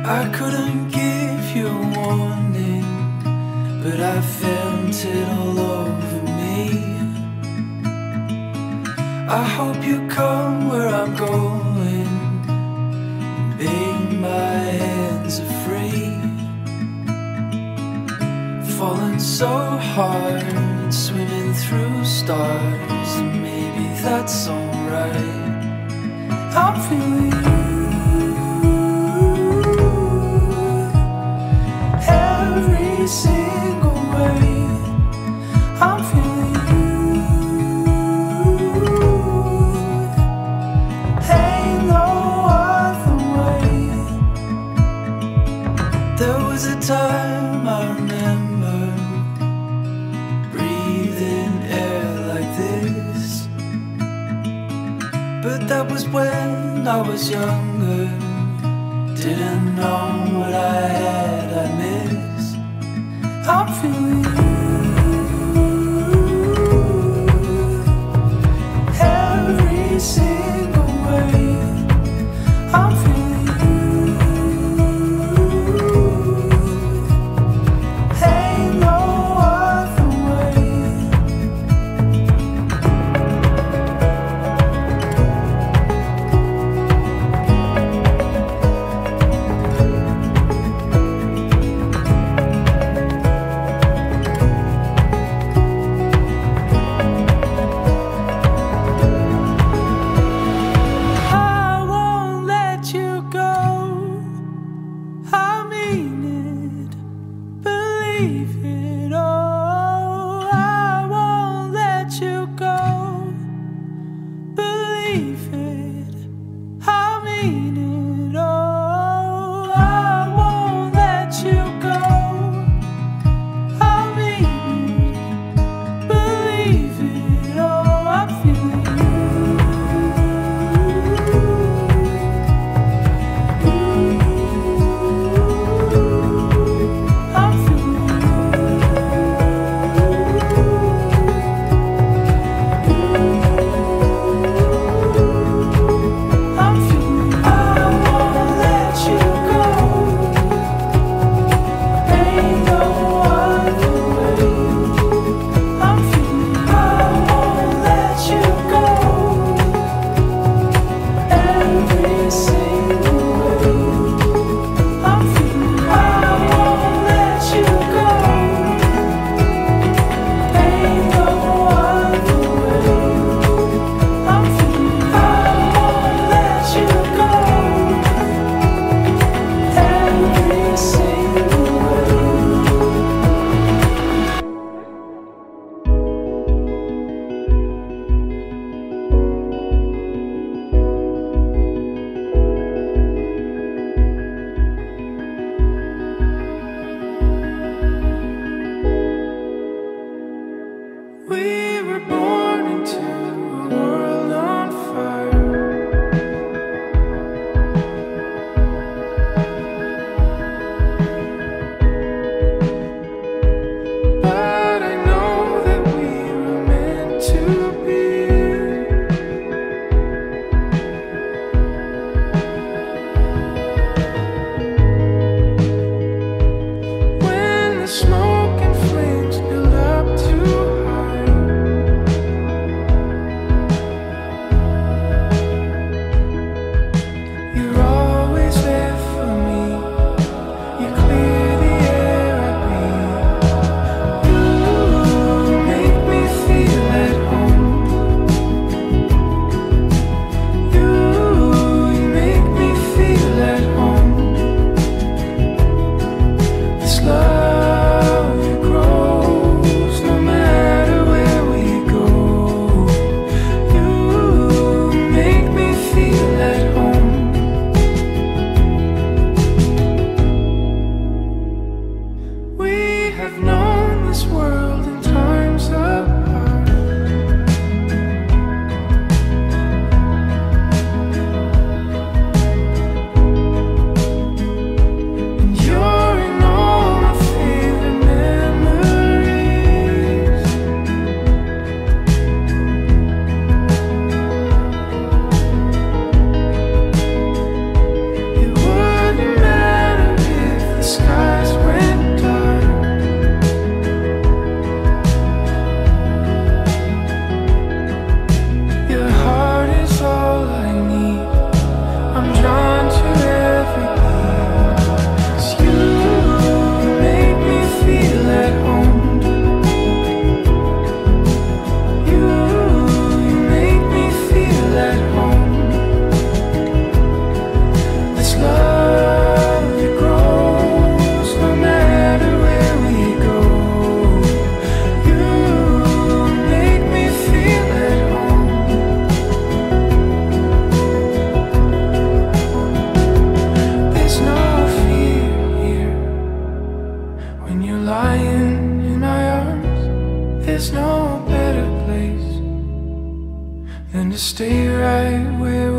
I couldn't give you a warning, but I felt it all over me. I hope you come where I'm going, babe, my hands are free. Falling so hard, swimming through stars, maybe that's alright. I'm feeling you every single way. I'm feeling you, ain't no other way. There was a time I remember breathing air like this, but that was when I was younger. Didn't know what I had, I missed. I'm feeling you every single way. I'm feeling you, ain't no other way. We were born into a world on fire. But I know that we were meant to be. When the smoke and flames build up too high, There's no better place than to stay right where